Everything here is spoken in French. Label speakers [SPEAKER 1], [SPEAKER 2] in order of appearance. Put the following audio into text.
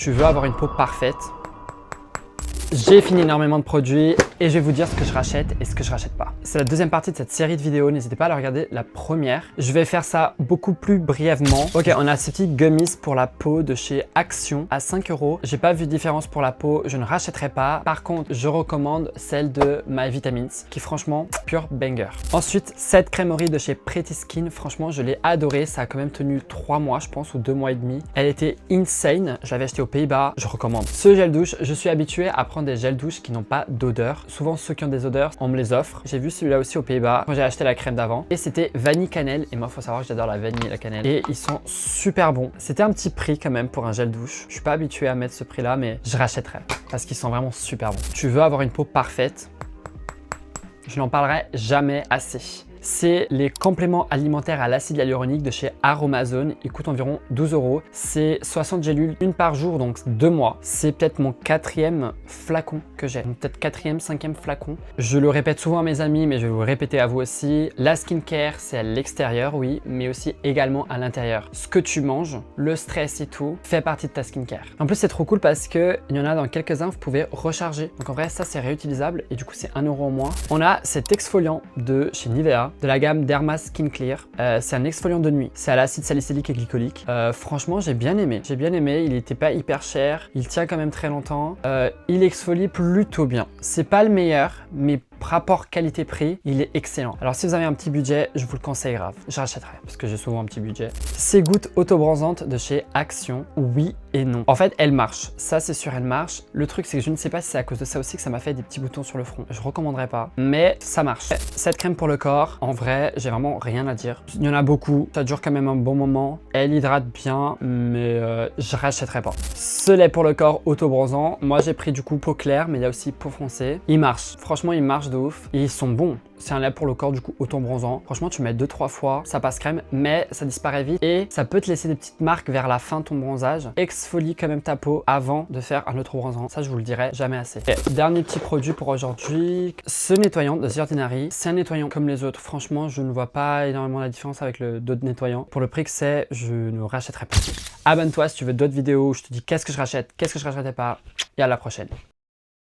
[SPEAKER 1] Tu veux avoir une peau parfaite. J'ai fini énormément de produits et je vais vous dire ce que je rachète et ce que je rachète pas. C'est la deuxième partie de cette série de vidéos, n'hésitez pas à la regarder la première. Je vais faire ça beaucoup plus brièvement. Ok, on a ces petits gummies pour la peau de chez Action à 5 €. J'ai pas vu de différence pour la peau, je ne rachèterai pas. Par contre, je recommande celle de My Vitamins qui franchement, pure banger. Ensuite, cette crèmerie de chez Pretty Skin, franchement, je l'ai adorée. Ça a quand même tenu 3 mois, je pense, ou 2 mois et demi. Elle était insane. Je l'avais acheté aux Pays-Bas, je recommande. Ce gel douche, je suis habitué à prendre des gels douche qui n'ont pas d'odeur. Souvent ceux qui ont des odeurs, on me les offre. J'ai vu celui-là aussi aux Pays-Bas quand j'ai acheté la crème d'avant et c'était vanille cannelle et moi faut savoir que j'adore la vanille et la cannelle et ils sont super bons. C'était un petit prix quand même pour un gel douche. Je suis pas habitué à mettre ce prix là mais je rachèterai parce qu'ils sont vraiment super bons. Tu veux avoir une peau parfaite, je n'en parlerai jamais assez. C'est les compléments alimentaires à l'acide hyaluronique de chez Aromazone. Ils coûtent environ 12 €. C'est 60 gélules, une par jour, donc 2 mois. C'est peut-être mon 4e flacon que j'ai. Peut-être 4e, 5e flacon. Je le répète souvent à mes amis, mais je vais vous le répéter à vous aussi. La skincare, c'est à l'extérieur, oui, mais aussi également à l'intérieur. Ce que tu manges, le stress et tout, fait partie de ta skincare. En plus, c'est trop cool parce qu'il y en a dans quelques-uns, vous pouvez recharger. Donc en vrai, ça, c'est réutilisable et du coup, c'est 1 € en moins. On a cet exfoliant de chez Nivea, de la gamme Derma Skin Clear. C'est un exfoliant de nuit. C'est à l'acide salicylique et glycolique. Franchement, j'ai bien aimé. J'ai bien aimé. Il n'était pas hyper cher. Il tient quand même très longtemps. Il exfolie plutôt bien. C'est pas le meilleur, mais rapport qualité-prix, il est excellent. Alors si vous avez un petit budget, je vous le conseille grave. Je rachèterai parce que j'ai souvent un petit budget. Ces gouttes auto-bronzantes de chez Action, oui et non. En fait, elles marchent. Ça, c'est sûr, elles marchent. Le truc, c'est que je ne sais pas si c'est à cause de ça aussi que ça m'a fait des petits boutons sur le front. Je recommanderais pas, mais ça marche. Cette crème pour le corps, en vrai, j'ai vraiment rien à dire. Il y en a beaucoup. Ça dure quand même un bon moment. Elle hydrate bien, mais je rachèterai pas. Ce lait pour le corps auto-bronzant, moi j'ai pris du coup peau claire, mais il y a aussi peau foncée. Il marche. Franchement, il marche de ouf. Et ils sont bons. C'est un lait pour le corps du coup auto-bronzant. Franchement, tu mets 2-3 fois, ça passe crème, mais ça disparaît vite et ça peut te laisser des petites marques vers la fin de ton bronzage. Exfolie quand même ta peau avant de faire un autre bronzant. Ça, je vous le dirai jamais assez. Et dernier petit produit pour aujourd'hui, ce nettoyant de The Ordinary. C'est un nettoyant comme les autres. Franchement, je ne vois pas énormément la différence avec le d'autres nettoyants. Pour le prix que c'est, je ne rachèterai pas. Abonne-toi si tu veux d'autres vidéos où je te dis qu'est-ce que je rachète, qu'est-ce que je rachèterai pas. Et à la prochaine.